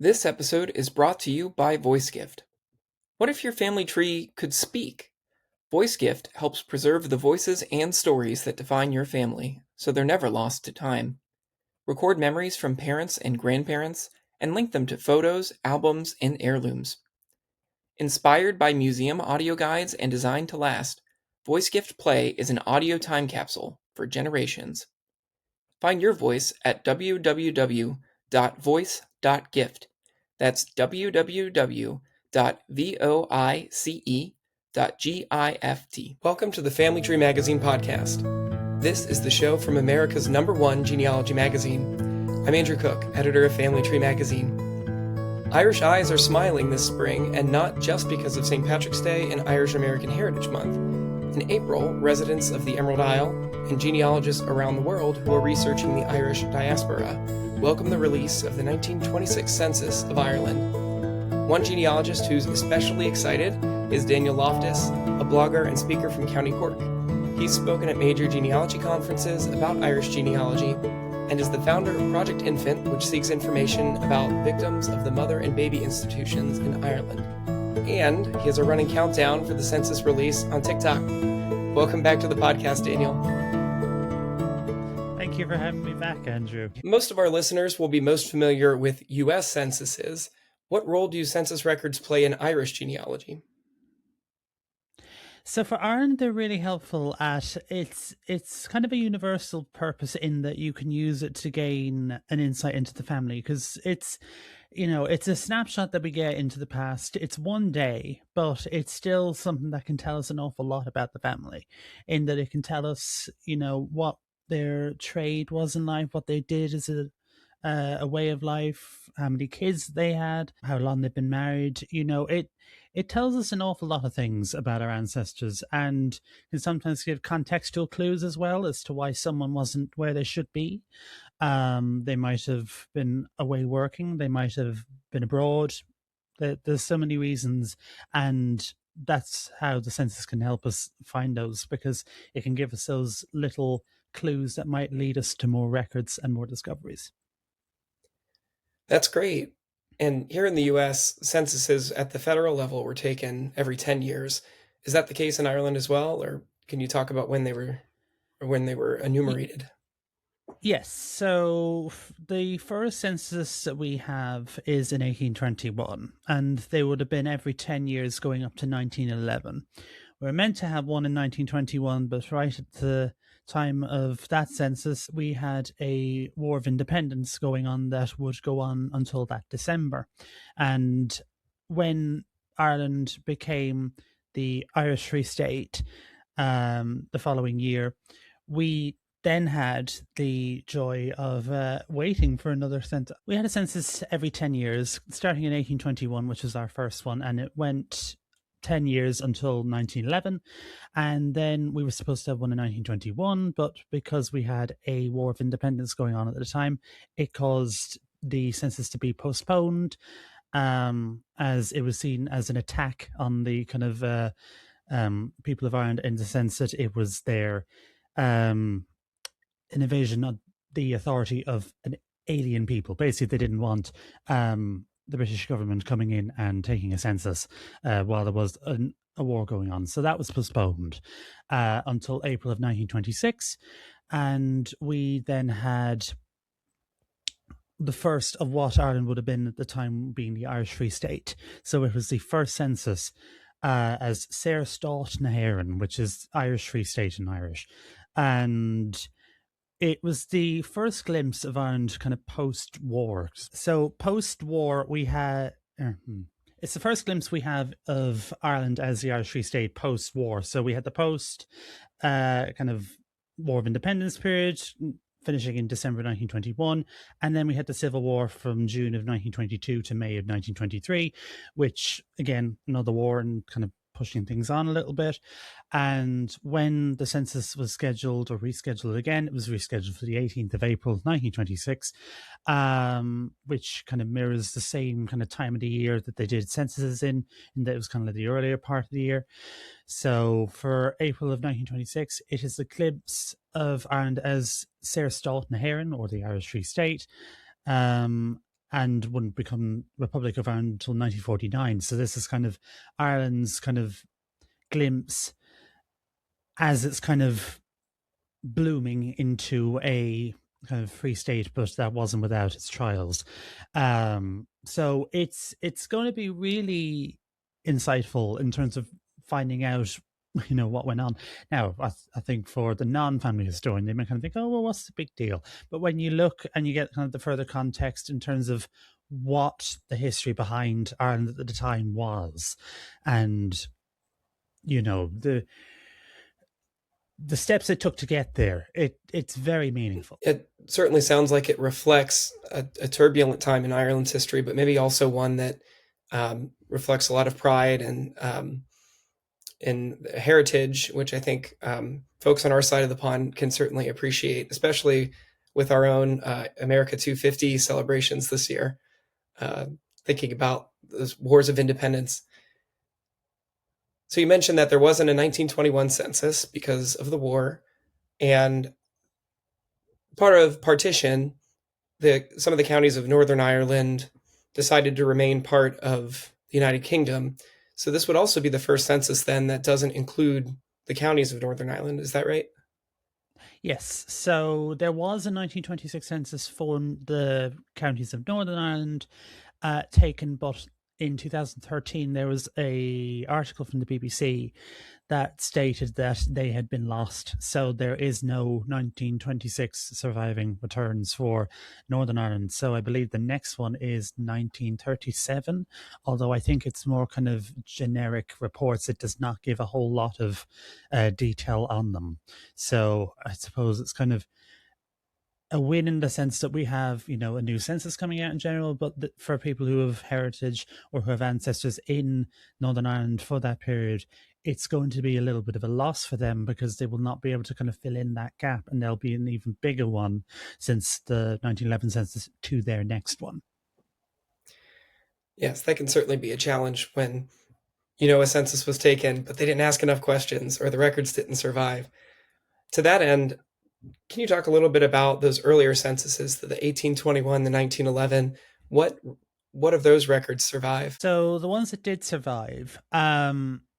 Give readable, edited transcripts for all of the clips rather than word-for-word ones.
This episode is brought to you by VoiceGift. What if your family tree could speak? VoiceGift helps preserve the voices and stories that define your family, so they're never lost to time. Record memories from parents and grandparents, and link them to photos, albums, and heirlooms. Inspired by museum audio guides and designed to last, VoiceGift Play is an audio time capsule for generations. Find your voice at www.voice.gift. That's www.voice.gift. Welcome to the Family Tree Magazine podcast. This is the show from America's #1 genealogy magazine. I'm Andrew Koch, editor of Family Tree Magazine. Irish eyes are smiling this spring, and not just because of St. Patrick's Day and Irish American Heritage Month. In April, residents of the Emerald Isle and genealogists around the world who are researching the Irish diaspora welcome the release of the 1926 Census of Ireland. One genealogist who's especially excited is Daniel Loftus, a blogger and speaker from County Cork. He's spoken at major genealogy conferences about Irish genealogy and is the founder of Project Infant, which seeks information about victims of the mother and baby institutions in Ireland. And he has a running countdown for the census release on TikTok. Welcome back to the podcast, Daniel. Thank you for having me back, Andrew. Most of our listeners will be most familiar with U.S. censuses. What role do census records play in Irish genealogy? So for Ireland, they're really helpful at it's kind of a universal purpose in that you can use it to gain an insight into the family, because it's a snapshot that we get into the past. It's one day, but it's still something that can tell us an awful lot about the family, in that it can tell us, what their trade was in life, what they did as a way of life, how many kids they had, how long they've been married. It tells us an awful lot of things about our ancestors, and can sometimes give contextual clues as well as to why someone wasn't where they should be. They might have been away working, they might have been abroad. There's so many reasons, and that's how the census can help us find those, because it can give us those little clues that might lead us to more records and more discoveries. That's great. And here in the U.S., censuses at the federal level were taken every 10 years. Is that the case in Ireland as well, or can you talk about when they were enumerated? Yes. So the first census that we have is in 1821, and they would have been every 10 years going up to 1911. We were meant to have one in 1921, but right at the time of that census, we had a war of independence going on that would go on until that December. And when Ireland became the Irish Free State the following year, we then had the joy of waiting for another census. We had a census every 10 years, starting in 1821, which was our first one, and it went 10 years until 1911, and then we were supposed to have one in 1921, but because we had a war of independence going on at the time, it caused the census to be postponed, as it was seen as an attack on the kind of people of Ireland, in the sense that it was their an invasion of the authority of an alien people. Basically, they didn't want the British government coming in and taking a census while there was a war going on. So that was postponed until April of 1926. And we then had the first of what Ireland would have been at the time being the Irish Free State. So it was the first census as Saor Stát na hÉireann, which is Irish Free State in Irish. And it was the first glimpse of Ireland kind of post-war. So post-war, we had... it's the first glimpse we have of Ireland as the Irish Free State post-war. So we had the post kind of War of Independence period, finishing in December 1921. And then we had the Civil War from June of 1922 to May of 1923, which, again, another war and kind of pushing things on a little bit. And when the census was scheduled or rescheduled again, it was rescheduled for the 18th of April 1926, which kind of mirrors the same kind of time of the year that they did censuses in that it was kind of like the earlier part of the year. So for April of 1926, it is the glimpse of Ireland as Saor Stát na hÉireann, or the Irish Free State, and wouldn't become Republic of Ireland until 1949. So this is kind of Ireland's kind of glimpse as it's kind of blooming into a kind of free state, but that wasn't without its trials. So it's going to be really insightful in terms of finding out, what went on. Now, I think for the non-family historian, they might kind of think, oh, well, what's the big deal? But when you look and you get kind of the further context in terms of what the history behind Ireland at the time was, and the steps it took to get there, it's very meaningful. It certainly sounds like it reflects a turbulent time in Ireland's history, but maybe also one that reflects a lot of pride and heritage, which I think folks on our side of the pond can certainly appreciate, especially with our own America 250 celebrations this year, thinking about those wars of independence. So you mentioned that there wasn't a 1921 census because of the war, and part of partition, some of the counties of Northern Ireland decided to remain part of the United Kingdom. So this would also be the first census then that doesn't include the counties of Northern Ireland. Is that right? Yes. So there was a 1926 census for the counties of Northern Ireland taken, but in 2013 there was a article from the BBC that stated that they had been lost. So there is no 1926 surviving returns for Northern Ireland. So I believe the next one is 1937, although I think it's more kind of generic reports. It does not give a whole lot of detail on them. So I suppose it's kind of a win in the sense that we have, a new census coming out in general, but for people who have heritage or who have ancestors in Northern Ireland for that period, it's going to be a little bit of a loss for them because they will not be able to kind of fill in that gap, and there'll be an even bigger one since the 1911 census to their next one. Yes, that can certainly be a challenge when, a census was taken, but they didn't ask enough questions or the records didn't survive. To that end, can you talk a little bit about those earlier censuses, the 1821, the 1911? What of those records survive? So the ones that did survive,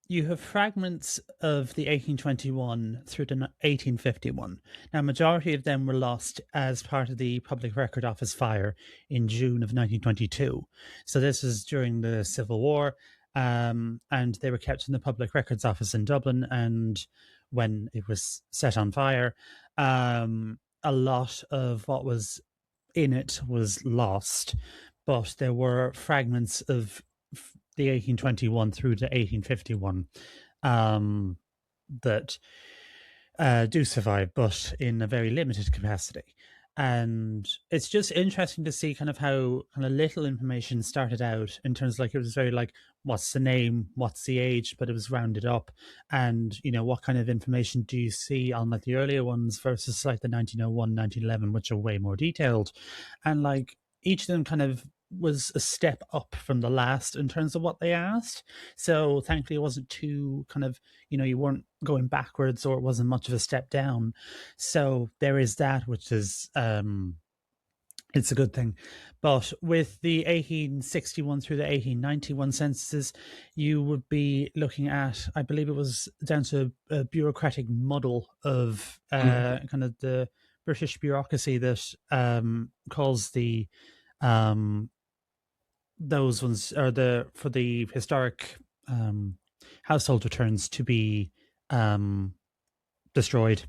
you have fragments of the 1821 through to 1851. Now, majority of them were lost as part of the Public Record Office fire in June of 1922. So this was during the Civil War, and they were kept in the Public Records Office in Dublin. And when it was set on fire, a lot of what was in it was lost, but there were fragments of the 1821 through to 1851 that do survive, but in a very limited capacity. And it's just interesting to see kind of how kind of little information started out in terms of like, it was very like, what's the name, what's the age, but it was rounded up. And, what kind of information do you see on like the earlier ones versus like the 1901, 1911, which are way more detailed. And like each of them kind of was a step up from the last in terms of what they asked. So thankfully it wasn't too kind of, you weren't going backwards, or it wasn't much of a step down. So there is that, which is it's a good thing. But with the 1861 through the 1891 censuses, you would be looking at, I believe it was down to a bureaucratic muddle of kind of the British bureaucracy that calls the those ones are for the historic household returns to be destroyed.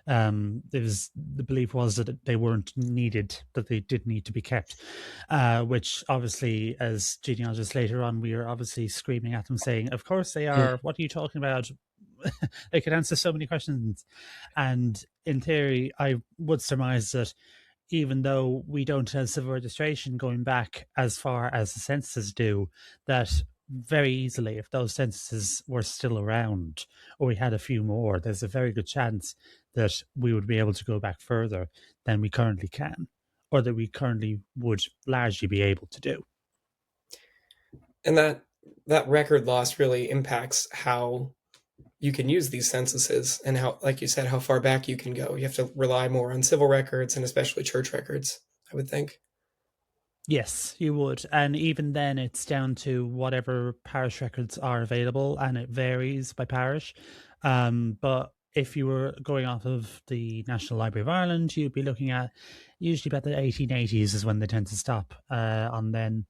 The belief was that they weren't needed, that they did need to be kept, which obviously, as genealogists later on, we are obviously screaming at them saying, of course they are, what are you talking about? They could answer so many questions. And in theory, I would surmise that even though we don't have civil registration going back as far as the censuses do, that very easily, if those censuses were still around, or we had a few more, there's a very good chance that we would be able to go back further than we currently can, or that we currently would largely be able to do. And that record loss really impacts how you can use these censuses and how, like you said, how far back you can go. You have to rely more on civil records and especially church records, I would think. Yes, you would. And even then, it's down to whatever parish records are available, and it varies by parish. But if you were going off of the National Library of Ireland, you'd be looking at usually about the 1880s is when they tend to stop on then.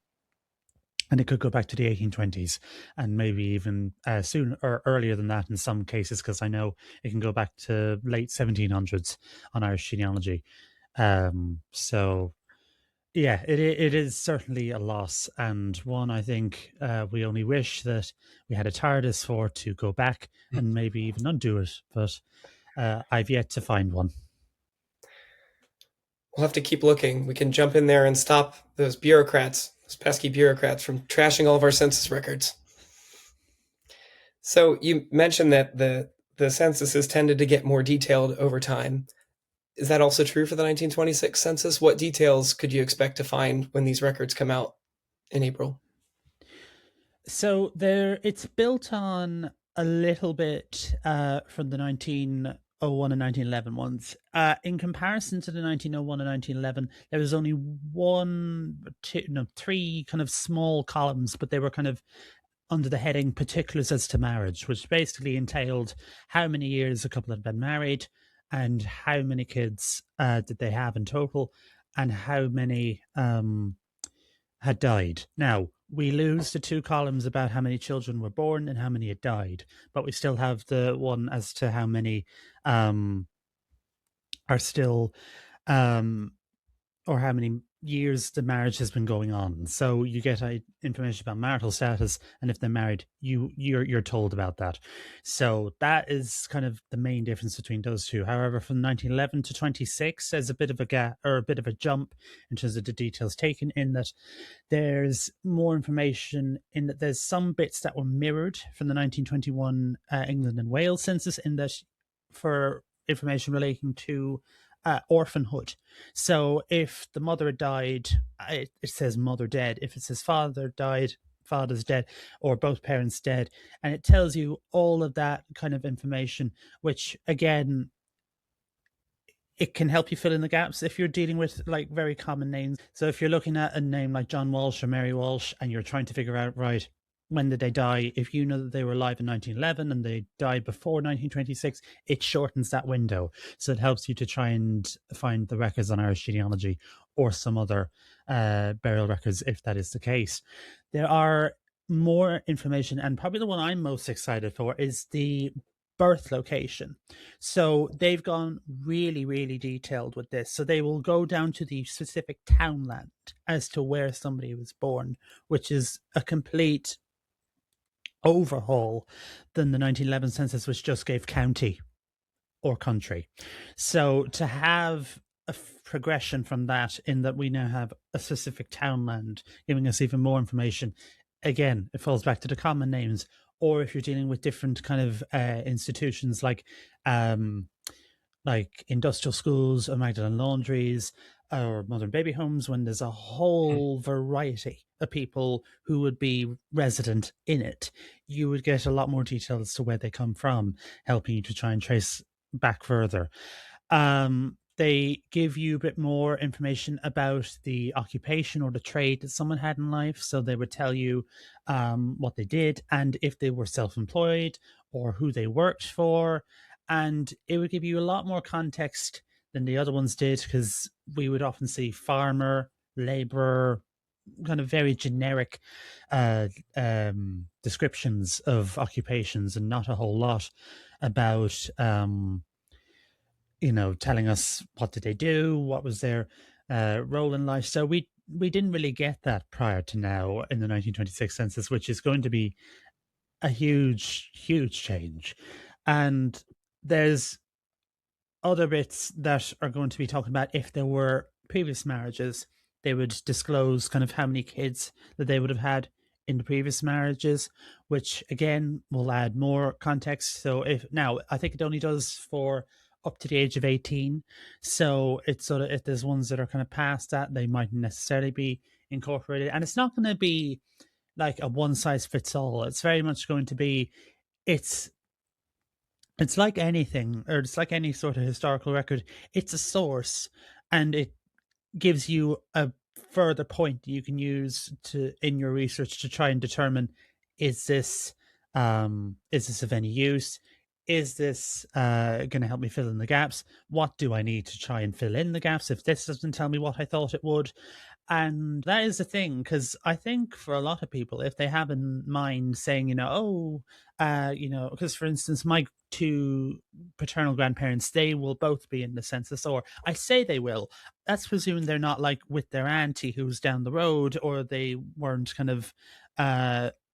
And it could go back to the 1820s and maybe even sooner or earlier than that in some cases, because I know it can go back to late 1700s on Irish genealogy. So yeah, it is certainly a loss, and one I think we only wish that we had a TARDIS for to go back and maybe even undo it, but I've yet to find one. We'll have to keep looking. We can jump in there and stop those bureaucrats, those pesky bureaucrats, from trashing all of our census records. So you mentioned that the censuses tended to get more detailed over time. Is that also true for the 1926 census? What details could you expect to find when these records come out in April? So it's built on a little bit from the 1901 and 1911 ones. In comparison to the 1901 and 1911, there was only three kind of small columns, but they were kind of under the heading particulars as to marriage, which basically entailed how many years a couple had been married and how many kids did they have in total and how many had died. Now, we lose the two columns about how many children were born and how many had died, but we still have the one as to how many are still um, or how many years the marriage has been going on. So you get information about marital status, and if they're married, you're told about that. So that is kind of the main difference between those two. However, from 1911 to 26, there's a bit of a gap or a bit of a jump in terms of the details taken. In that, there's more information. In that, there's some bits that were mirrored from the 1921 England and Wales census. In that, for information relating to orphanhood. So if the mother had died, it says mother dead. If it says father died, father's dead, or both parents dead. And it tells you all of that kind of information, which again, it can help you fill in the gaps if you're dealing with like very common names. So if you're looking at a name like John Walsh or Mary Walsh and you're trying to figure out, right, when did they die? If you know that they were alive in 1911 and they died before 1926, it shortens that window. So it helps you to try and find the records on Irish genealogy or some other burial records if that is the case. There are more information, and probably the one I'm most excited for is the birth location. So they've gone really, really detailed with this. So they will go down to the specific townland as to where somebody was born, which is a complete overhaul than the 1911 census, which just gave county or country. So to have a progression from that, in that we now have a specific townland, giving us even more information. Again, it falls back to the common names, or if you're dealing with different kind of institutions like industrial schools or Magdalene laundries or mother and baby homes, when there's a whole variety of people who would be resident in it, you would get a lot more detail as to where they come from, helping you to try and trace back further. They give you a bit more information about the occupation or the trade that someone had in life. So they would tell you what they did and if they were self-employed or who they worked for. And it would give you a lot more context than the other ones did, because we would often see farmer, laborer, kind of very generic descriptions of occupations and not a whole lot about telling us what did they do, what was their role in life. So we didn't really get that prior to now in the 1926 census, which is going to be a huge change. And there's other bits that are going to be talking about if there were previous marriages. They would disclose kind of how many kids that they would have had in the previous marriages, which again will add more context. So I think it only does for up to the age of 18. So it's sort of, if there's ones that are kind of past that, they mightn't necessarily be incorporated. And it's not going to be like a one size fits all. It's very much going to be, it's like anything, or it's like any sort of historical record. It's a source, and it gives you a further point you can use to in your research to try and determine, is this of any use? Is this going to help me fill in the gaps? What do I need to try and fill in the gaps if this doesn't tell me what I thought it would? And that is the thing, because I think for a lot of people, if they have in mind saying, because for instance, my two paternal grandparents, they will both be in the census, or I say they will. That's presuming they're not like with their auntie who's down the road, or they weren't kind of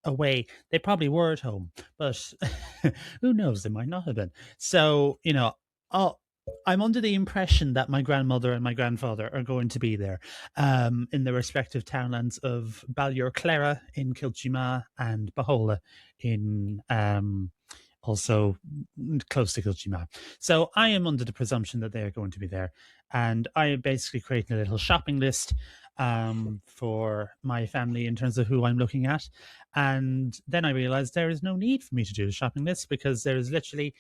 away. They probably were at home, but who knows? They might not have been. So, I'll, I'm under the impression that my grandmother and my grandfather are going to be there in the respective townlands of Balliorclera in Kilchima and Bahola in also close to Kilchima. So I am under the presumption that they are going to be there. And I am basically creating a little shopping list for my family in terms of who I'm looking at. And then I realized there is no need for me to do a shopping list because there is literally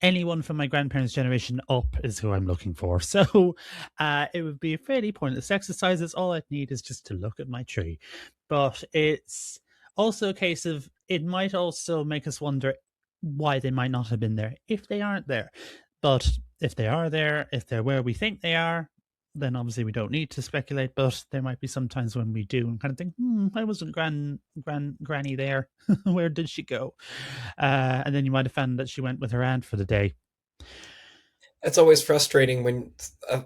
anyone from my grandparents' generation up is who I'm looking for. So it would be a fairly pointless exercise. All I'd need is just to look at my tree. But it's also a case of it might also make us wonder why they might not have been there if they aren't there. But if they are there, if they're where we think they are, then obviously we don't need to speculate. But there might be some times when we do and kind of think, why wasn't Granny there? Where did she go? And then you might have found that she went with her aunt for the day. It's always frustrating when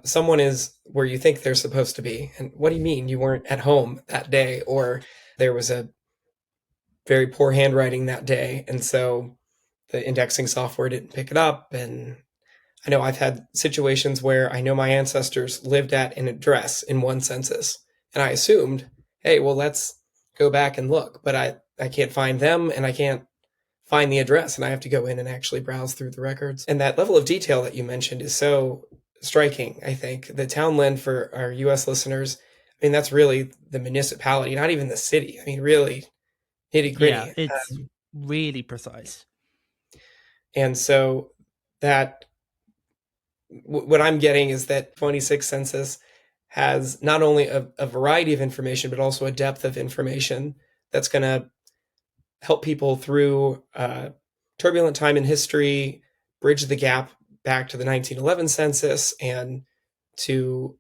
someone is where you think they're supposed to be. And what do you mean you weren't at home that day? Or there was a very poor handwriting that day. And so the indexing software didn't pick it up. And I know I've had situations where I know my ancestors lived at an address in one census. And I assumed, hey, well, let's go back and look. But I can't find them and I can't find the address. And I have to go in and actually browse through the records. And that level of detail that you mentioned is so striking, I think. The townland for our US listeners, I mean, that's really the municipality, not even the city. I mean, really nitty gritty. Yeah, it's really precise. And so that what I'm getting is that 26 census has not only a variety of information, but also a depth of information that's going to help people through turbulent time in history, bridge the gap back to the 1911 census and to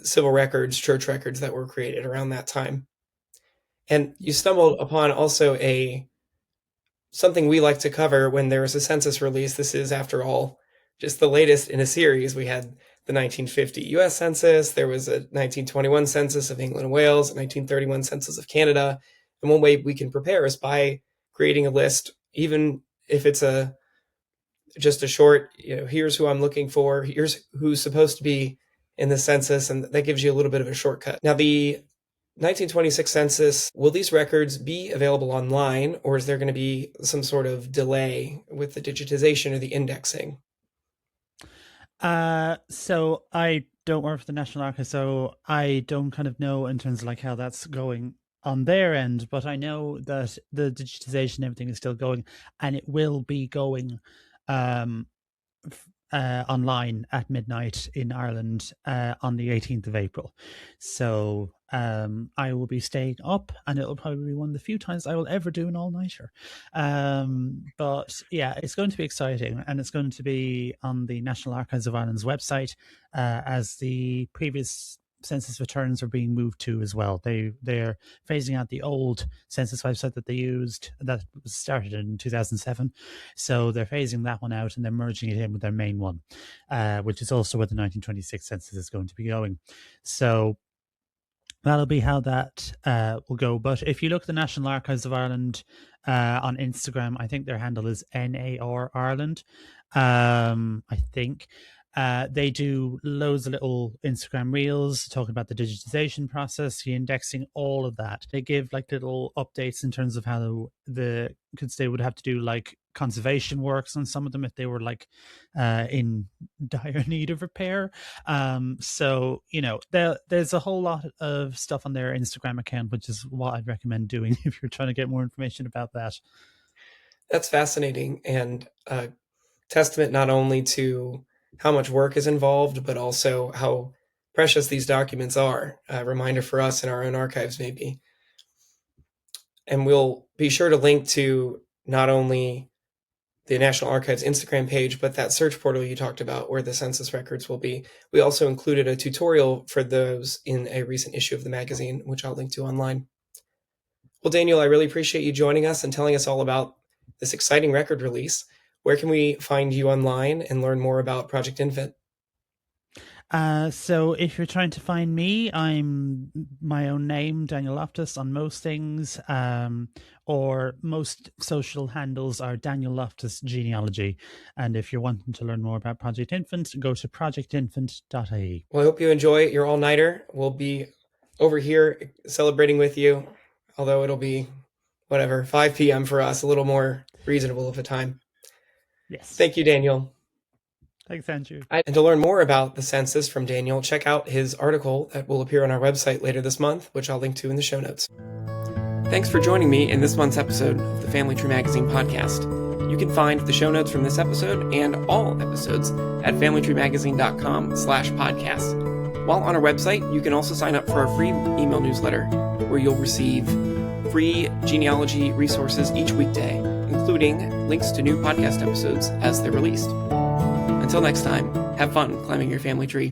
civil records, church records that were created around that time. And you stumbled upon also something we like to cover when there is a census release. This is, after all, just the latest in a series. We had the 1950 US Census, there was a 1921 Census of England and Wales, a 1931 Census of Canada. And one way we can prepare is by creating a list, even if it's just a short, here's who I'm looking for, here's who's supposed to be in the census, and that gives you a little bit of a shortcut. Now, the 1926 census, will these records be available online, or is there going to be some sort of delay with the digitization or the indexing? So I don't work for the National Archives, so I don't kind of know in terms of like how that's going on their end, but I know that the digitization, everything is still going, and it will be going online at midnight in Ireland on the 18th of April. So I will be staying up, and it'll probably be one of the few times I will ever do an all-nighter. But yeah, it's going to be exciting, and it's going to be on the National Archives of Ireland's website, as the previous census returns are being moved to as well. They're phasing out the old census website that they used, that was started in 2007. So they're phasing that one out and they're merging it in with their main one, which is also where the 1926 census is going to be going. So that'll be how that will go. But if you look at the National Archives of Ireland on Instagram, I think their handle is NAR Ireland. I think. They do loads of little Instagram reels talking about the digitization process, the indexing, all of that. They give like little updates in terms of how because they would have to do like conservation works on some of them if they were like in dire need of repair. So, there's a whole lot of stuff on their Instagram account, which is what I'd recommend doing if you're trying to get more information about that. That's fascinating, and testament not only to how much work is involved, but also how precious these documents are. A reminder for us in our own archives, maybe. And we'll be sure to link to not only the National Archives Instagram page, but that search portal you talked about where the census records will be. We also included a tutorial for those in a recent issue of the magazine, which I'll link to online. Well, Daniel, I really appreciate you joining us and telling us all about this exciting record release. Where can we find you online and learn more about Project Infant? So if you're trying to find me, I'm my own name, Daniel Loftus, on most things, or most social handles are Daniel Loftus Genealogy. And if you're wanting to learn more about Project Infant, go to projectinfant.ie. Well, I hope you enjoy your all-nighter. We'll be over here celebrating with you, although it'll be, 5 p.m. for us, a little more reasonable of a time. Yes. Thank you, Daniel. Thanks, Andrew. And to learn more about the census from Daniel, check out his article that will appear on our website later this month, which I'll link to in the show notes. Thanks for joining me in this month's episode of the Family Tree Magazine podcast. You can find the show notes from this episode and all episodes at familytreemagazine.com/podcast. While on our website, you can also sign up for our free email newsletter, where you'll receive free genealogy resources each weekday, including links to new podcast episodes as they're released. Until next time, have fun climbing your family tree.